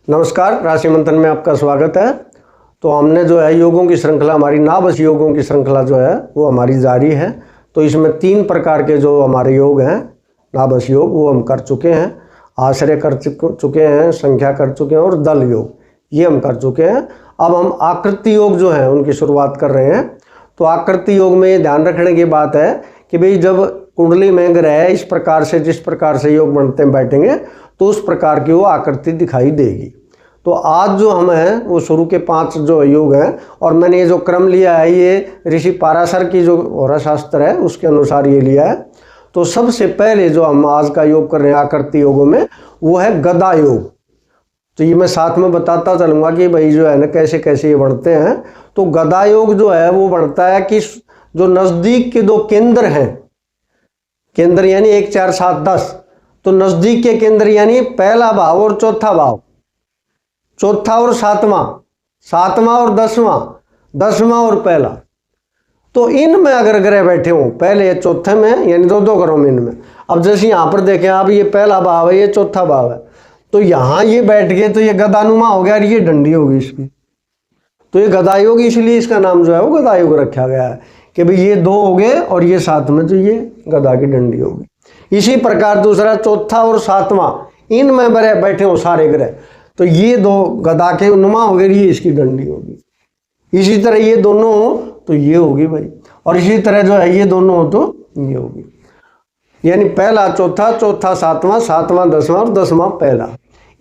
नमस्कार, राशि मंथन में आपका स्वागत है। तो हमने जो है योगों की श्रृंखला, हमारी नाभस योगों की श्रृंखला जो है वो हमारी जारी है। तो इसमें 3 प्रकार के जो हमारे योग हैं, नाभस योग, वो हम कर चुके हैं। आश्रय कर चुके हैं, संख्या कर चुके हैं और दल योग ये हम कर चुके हैं। अब हम आकृति योग जो है उनकी शुरुआत कर रहे हैं। तो आकृति योग में ध्यान रखने की बात है कि भाई जब कुंडली में ग्रह इस प्रकार से, जिस प्रकार से योग बनते हैं बैठेंगे तो उस प्रकार की वो आकृति दिखाई देगी। तो आज जो हम हैं वो शुरू के 5 जो योग हैं, और मैंने ये जो क्रम लिया है ये ऋषि पाराशर की जो होरा शास्त्र है उसके अनुसार ये लिया है। तो सबसे पहले जो हम आज का योग कर रहे हैं आकृति योगों में वो है गदा योग। तो ये मैं साथ में बताता चलूँगा कि भाई जो है ना कैसे कैसे ये बढ़ते हैं। तो गदा योग जो है वो बढ़ता है कि जो नज़दीक के 2 केंद्र हैं, केंद्र यानी 1 4 7 10, तो नज़दीक के केंद्र यानी पहला भाव और चौथा भाव, चौथा और सातवां, सातवां और 10वां, 10वां और पहला, तो इनमें अगर ग्रह बैठे हों पहले चौथे में यानी 2 घरों में इनमें। अब जैसे यहाँ पर देखें आप, ये पहला भाव है, ये चौथा भाव है, तो यहाँ ये बैठ गए तो ये गदानुमा हो गया और ये डंडी होगी इसकी। तो ये गदा योग, इसलिए इसका नाम जो है वो गदा योग रखा गया है कि भाई ये 2 हो गए और ये साथ में तो ये गदा की डंडी होगी। इसी प्रकार दूसरा चौथा और सातवां, इनमें बैठे हो सारे ग्रह, तो ये 2 गदा के नुमा हो गए, ये इसकी डंडी होगी। इसी तरह ये दोनों हो तो ये होगी भाई, और इसी तरह जो है ये दोनों हो तो ये होगी। यानी पहला चौथा, चौथा सातवां, सातवां 10वां और 10वां पहला,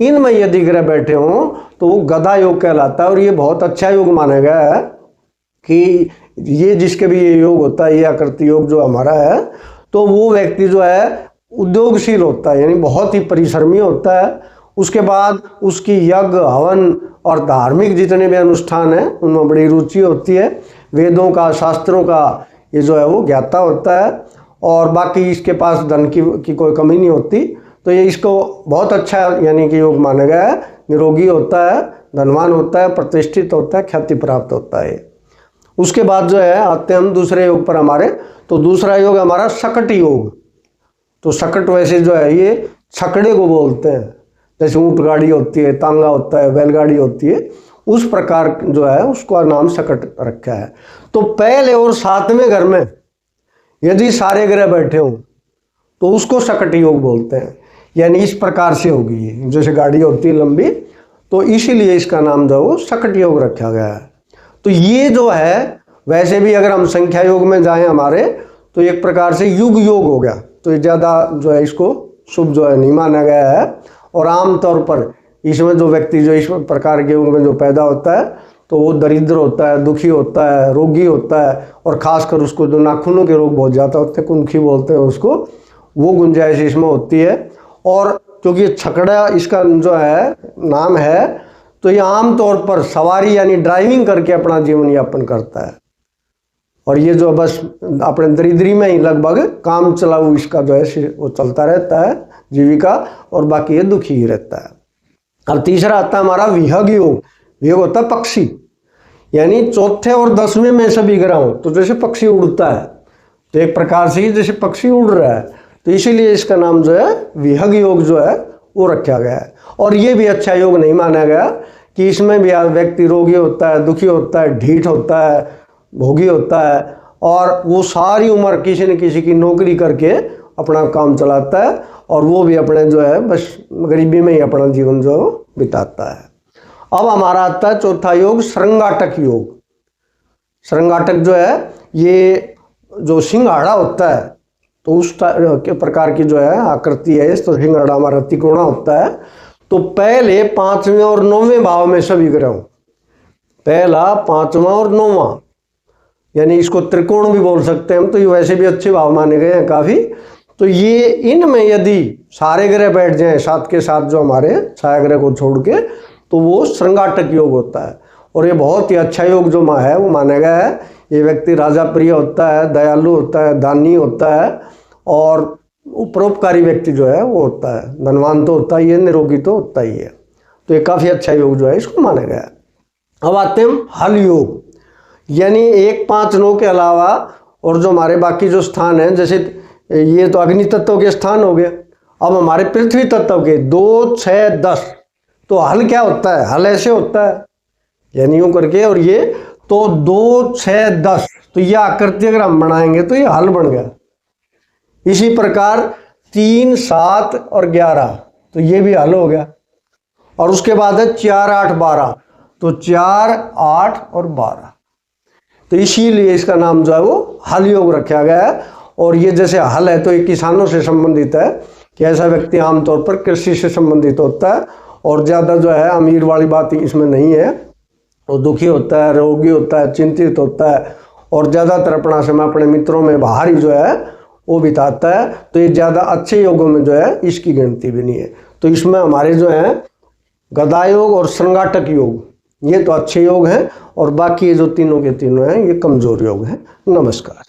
इनमें यदि ग्रह बैठे हों तो वो गदा योग कहलाता है। और ये बहुत अच्छा योग माना गया है कि ये जिसके भी ये योग होता है, ये आकृति योग जो हमारा है, तो वो व्यक्ति जो है उद्योगशील होता है, यानी बहुत ही परिश्रमी होता है। उसके बाद उसकी यज्ञ, हवन और धार्मिक जितने भी अनुष्ठान हैं उनमें बड़ी रुचि होती है। वेदों का, शास्त्रों का ये जो है वो ज्ञाता होता है, और बाकी इसके पास धन की कोई कमी नहीं होती। तो ये इसको बहुत अच्छा यानी कि योग माना गया है। निरोगी होता है, धनवान होता है, प्रतिष्ठित होता है, ख्याति प्राप्त होता है। उसके बाद जो है आते हम दूसरे योग पर हमारे। तो दूसरा योग हमारा शकट योग। तो शकट वैसे जो है ये छकड़े को बोलते हैं, जैसे ऊँट गाड़ी होती है, तांगा होता है, बैलगाड़ी होती है, उस प्रकार जो है उसका नाम शकट रखा है। तो पहले और 7वें घर में यदि सारे ग्रह बैठे हों तो उसको शकट योग बोलते हैं। यानी इस प्रकार से होगी ये, जैसे गाड़ी होती है लंबी, तो इसीलिए इसका नाम जो है वो शकट योग रखा गया है। तो ये जो है वैसे भी अगर हम संख्या योग में जाएं हमारे, तो एक प्रकार से युग योग हो गया। तो ये ज़्यादा जो है इसको शुभ जो है नहीं माना गया है। और आम तौर पर इसमें जो व्यक्ति जो इस प्रकार के योग में जो पैदा होता है तो वो दरिद्र होता है, दुखी होता है, रोगी होता है, और ख़ासकर उसको जो नाखूनों के रोग बहुत ज़्यादा होते हैं, कुंखी बोलते हैं उसको, वो गुंजाइश इसमें होती है। और क्योंकि छकड़ा इसका जो है नाम है, तो ये आम तौर पर सवारी यानी ड्राइविंग करके अपना जीवन यापन करता है। और ये जो बस अपने दरिद्री में ही लगभग काम चलाऊ इसका जो है वो चलता रहता है जीविका, और बाकी ये दुखी ही रहता है। अब तीसरा आता है हमारा विहग योग। विहग होता है पक्षी, यानी चौथे और 10वें में सभी ग्रह हो, तो जैसे पक्षी उड़ता है, तो एक प्रकार से जैसे पक्षी उड़ रहा है, तो इसीलिए इसका नाम जो है विहग योग जो है वो रखा गया है। और ये भी अच्छा योग नहीं माना गया कि इसमें भी व्यक्ति रोगी होता है, दुखी होता है, ढीठ होता है, भोगी होता है, और वो सारी उम्र किसी न किसी की नौकरी करके अपना काम चलाता है, और वो भी अपने जो है बस गरीबी में ही अपना जीवन जो बिताता है। अब हमारा आता है चौथा योग, श्रृंगाटक योग। श्रृंगाटक जो है ये जो सिंघाड़ा होता है, तो उस के प्रकार की जो है आकृति है, तो सिंघाड़ा हमारा तिकोना होता है। तो पहले 5वें और 9वें भाव में सभी ग्रह, पहला, 5वां और 9वां, यानी इसको त्रिकोण भी बोल सकते हैं हम, तो ये वैसे भी अच्छे भाव माने गए हैं काफ़ी। तो ये इनमें यदि सारे ग्रह बैठ जाएं साथ के साथ जो हमारे छाया ग्रह को छोड़ के, तो वो श्रृंगाटक योग होता है। और ये बहुत ही अच्छा योग जो है वो माना गया है। ये व्यक्ति राजा प्रिय होता है, दयालु होता है, दानी होता है, और परोपकारी व्यक्ति जो है वो होता है। धनवान तो होता ही है, निरोगी तो होता ही है। तो ये काफ़ी अच्छा योग जो है इसको माना गया है। अब आते हैं हल योग, यानी 1 5 9 के अलावा और जो हमारे बाकी जो स्थान हैं, जैसे ये तो अग्नि तत्व के स्थान हो गए। अब हमारे पृथ्वी तत्व के 2 6 10 तो हल क्या होता है, हल ऐसे होता है यानी यूं करके, और ये तो 2, 6, 10, तो ये आकृति अगर हम बनाएंगे तो ये हल बन गया। इसी प्रकार 3, 7 और 11, तो ये भी हल हो गया। और उसके बाद है 4, 8, 12, तो 4, 8 और 12, तो इसीलिए इसका नाम जो है वो हल योग रखा गया है। और ये जैसे हल है तो ये किसानों से संबंधित है कि ऐसा व्यक्ति आमतौर पर कृषि से संबंधित होता है, और ज़्यादा जो है अमीर वाली बात इसमें नहीं है। वो दुखी होता है, रोगी होता है, चिंतित होता है, और ज़्यादातर अपना समय अपने मित्रों में बाहर ही जो है वो बिताता है। तो ये ज़्यादा अच्छे योगों में जो है इसकी गिनती भी नहीं है। तो इसमें हमारे जो है गदा योग और संघाटक योग ये तो अच्छे योग हैं, और बाकी ये जो तीनों के तीनों हैं ये कमज़ोर योग हैं। नमस्कार।